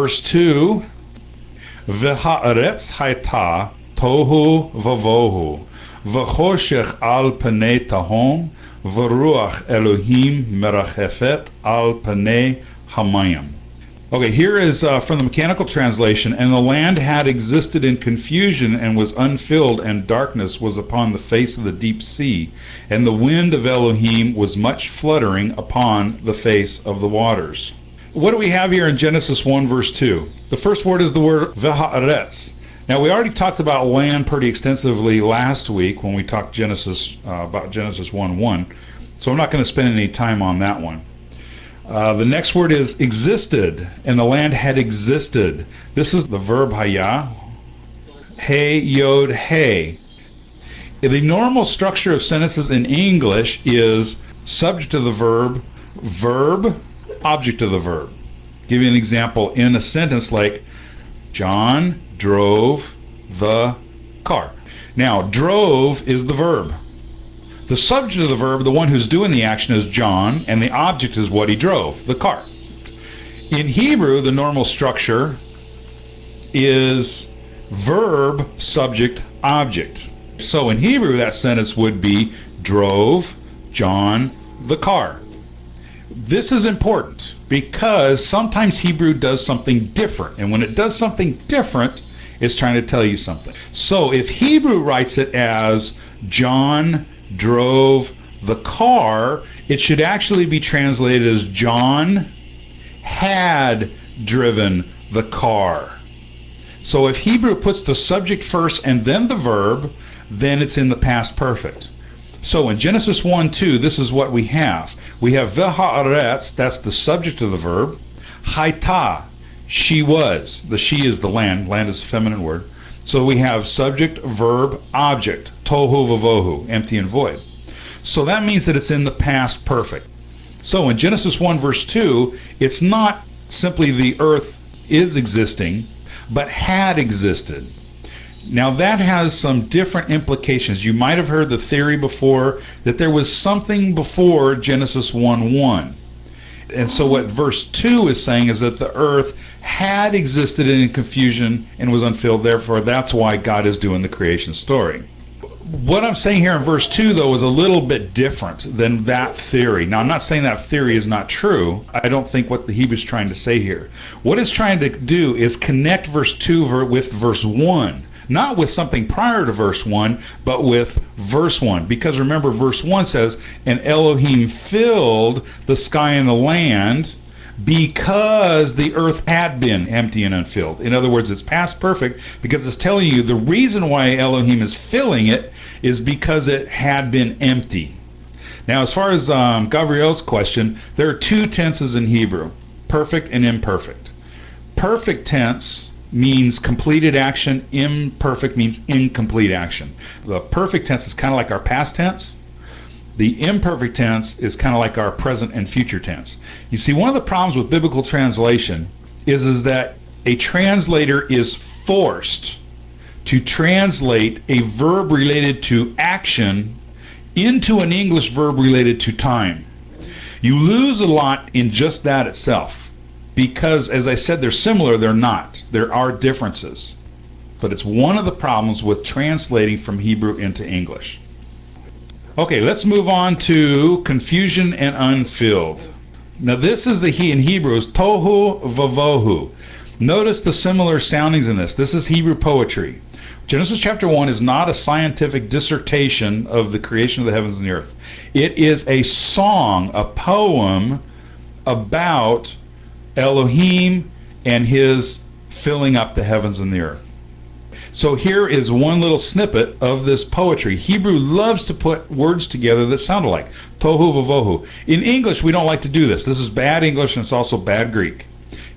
verse 2, V'ha'aretz hayta tohu vavohu, v'choshech al panei tahom, v'ruach Elohim merachefet al panei hamayim. Okay, here is from the mechanical translation, and the land had existed in confusion and was unfilled, and darkness was upon the face of the deep sea, and the wind of Elohim was much fluttering upon the face of the waters. What do we have here in Genesis 1 verse 2? The first word is the word v'ha'aretz. Now we already talked about land pretty extensively last week when we talked about Genesis 1:1, so I'm not going to spend any time on that one. The next word is existed, and the land had existed. This is the verb haya, hey, yod, hey. The normal structure of sentences in English is subject of the verb, verb, object of the verb. Give you an example in a sentence like, John drove the car. Now, drove is the verb. The subject of the verb, the one who's doing the action, is John, and the object is what he drove, the car. In Hebrew, the normal structure is verb, subject, object. So in Hebrew, that sentence would be, drove John the car. This is important because sometimes Hebrew does something different, and when it does something different, it's trying to tell you something. So if Hebrew writes it as John drove the car, it should actually be translated as John had driven the car. So if Hebrew puts the subject first and then the verb, then it's in the past perfect. So in Genesis 1:2, this is what we have. We have v'ha'aretz, that's the subject of the verb. Hayta, she was. The she is the land. Land is a feminine word. So we have subject, verb, object, tohu vavohu, empty and void. So that means that it's in the past perfect. So in Genesis 1 verse 2, it's not simply the earth is existing, but had existed. Now that has some different implications. You might have heard the theory before that there was something before Genesis 1:1. And so what verse 2 is saying is that the earth had existed in confusion and was unfilled. Therefore, that's why God is doing the creation story. What I'm saying here in verse 2, though, is a little bit different than that theory. Now, I'm not saying that theory is not true. I don't think what the Hebrew is trying to say here. What it's trying to do is connect verse 2 with verse 1. Not with something prior to verse 1, but with verse 1. Because remember, verse 1 says, and Elohim filled the sky and the land because the earth had been empty and unfilled. In other words, it's past perfect because it's telling you the reason why Elohim is filling it is because it had been empty. Now, as far as Gabriel's question, there are two tenses in Hebrew, perfect and imperfect. Perfect tense means completed action, imperfect means incomplete action. The perfect tense is kind of like our past tense. The imperfect tense is kind of like our present and future tense. You see, one of the problems with biblical translation is that a translator is forced to translate a verb related to action into an English verb related to time. You lose a lot in just that itself. Because, as I said, they're similar, they're not. There are differences. But it's one of the problems with translating from Hebrew into English. Okay, let's move on to confusion and unfilled. Now this is the he in Hebrew is tohu vavohu. Notice the similar soundings in this. This is Hebrew poetry. Genesis chapter 1 is not a scientific dissertation of the creation of the heavens and the earth. It is a song, a poem about Elohim and his filling up the heavens and the earth. So here is one little snippet of this poetry. Hebrew loves to put words together that sound alike. Tohu vavohu. In English, we don't like to do this. This is bad English and it's also bad Greek.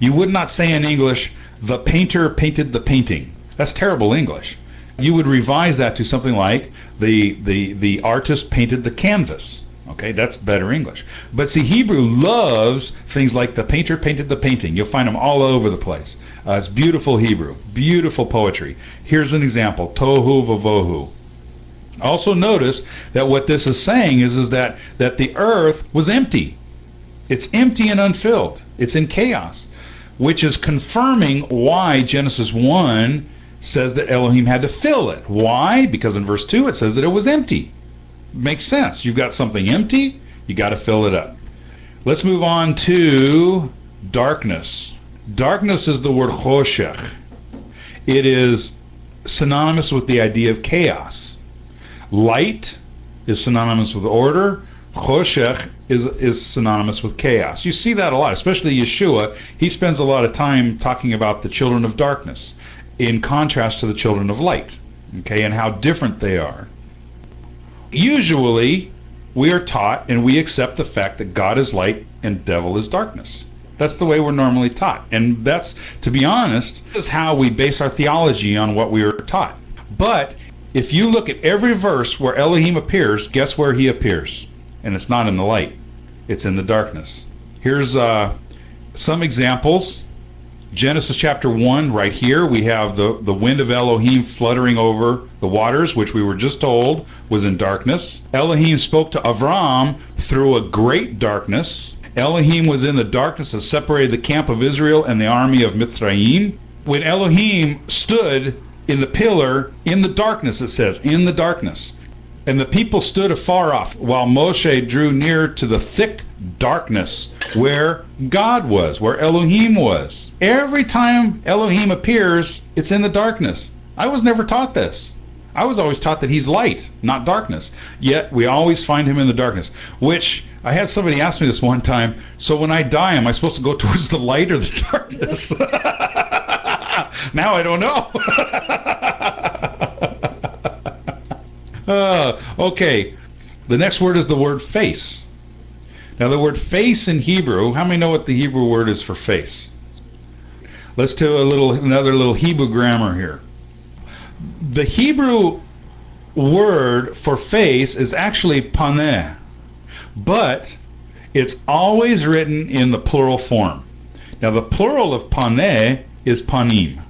You would not say in English, the painter painted the painting. That's terrible English. You would revise that to something like, the artist painted the canvas. Okay, that's better English. But see, Hebrew loves things like the painter painted the painting. You'll find them all over the place. It's beautiful Hebrew, beautiful poetry. Here's an example, tohu vavohu. Also notice that what this is saying is that the earth was empty. It's empty and unfilled. It's in chaos. which is confirming why Genesis 1 says that Elohim had to fill it. Why? Because in verse 2 it says that it was empty. Makes sense. You've got something empty, you got to fill it up. Let's move on to darkness. Darkness is the word choshech. It is synonymous with the idea of chaos. Light is synonymous with order. Choshech is synonymous with chaos. You see that a lot, especially Yeshua. He spends a lot of time talking about the children of darkness in contrast to the children of light, okay, and how different they are. Usually, we are taught and we accept the fact that God is light and devil is darkness. That's the way we're normally taught. And that's, to be honest, is how we base our theology on what we are taught. But if you look at every verse where Elohim appears, guess where he appears? And it's not in the light. It's in the darkness. Here's some examples. Genesis chapter 1, right here, we have the wind of Elohim fluttering over the waters, which we were just told was in darkness. Elohim spoke to Avram through a great darkness. Elohim was in the darkness that separated the camp of Israel and the army of Mitzrayim. When Elohim stood in the pillar, in the darkness, it says, in the darkness. And the people stood afar off, while Moshe drew near to the thick darkness where God was, where Elohim was. Every time Elohim appears, it's in the darkness. I was never taught this. I was always taught that he's light, not darkness. Yet we always find him in the darkness. Which, I had somebody ask me this one time, so when I die, am I supposed to go towards the light or the darkness? Now I don't know. Okay, the next word is the word face. Now the word face in Hebrew, how many know what the Hebrew word is for face? Let's do another little Hebrew grammar here. The Hebrew word for face is actually paneh, but it's always written in the plural form. Now the plural of paneh is panim.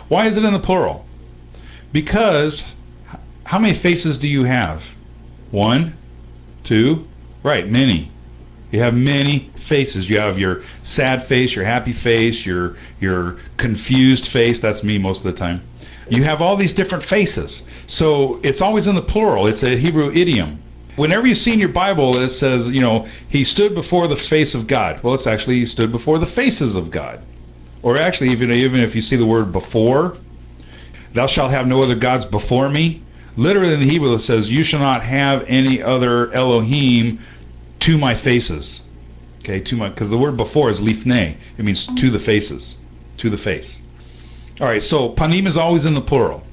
Why is it in the plural? Because how many faces do you have? One, two, right, many. You have many faces. You have your sad face, your happy face, your confused face. That's me most of the time. You have all these different faces. So it's always in the plural. It's a Hebrew idiom. Whenever you see in your Bible it says, he stood before the face of God. Well, it's actually he stood before the faces of God. Or actually, even if you see the word before, thou shalt have no other gods before me. Literally in the Hebrew it says, you shall not have any other Elohim to my faces. Okay, because the word before is lifnei. It means to the faces, to the face. All right, so panim is always in the plural.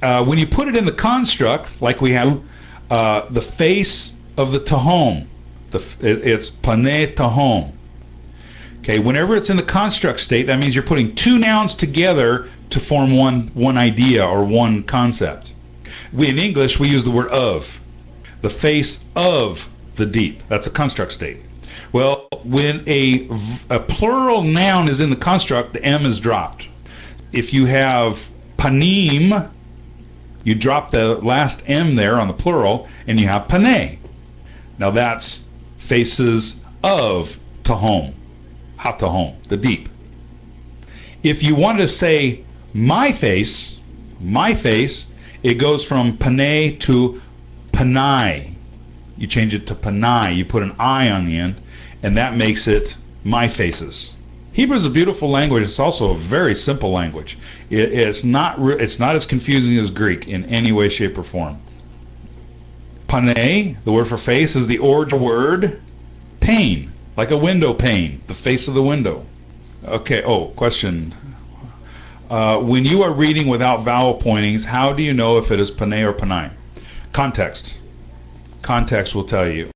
When you put it in the construct, like we have the face of the tahom, it's paneh tahom. Okay, whenever it's in the construct state, that means you're putting two nouns together to form one idea or one concept. In English, we use the word of. The face of the deep. That's a construct state. Well, when a plural noun is in the construct, the M is dropped. If you have panim, you drop the last M there on the plural, and you have paneh. Now that's faces of tahom, ha-tahom, the deep. If you want to say my face, it goes from paneh to panai. You change it to panai. You put an I on the end, and that makes it my faces. Hebrew is a beautiful language. It's also a very simple language. It's not as confusing as Greek in any way, shape, or form. Paneh, the word for face, is the origin word pane, like a window pane, the face of the window. Okay. Question. When you are reading without vowel pointings, how do you know if it is paneh or panai? Context. Context will tell you.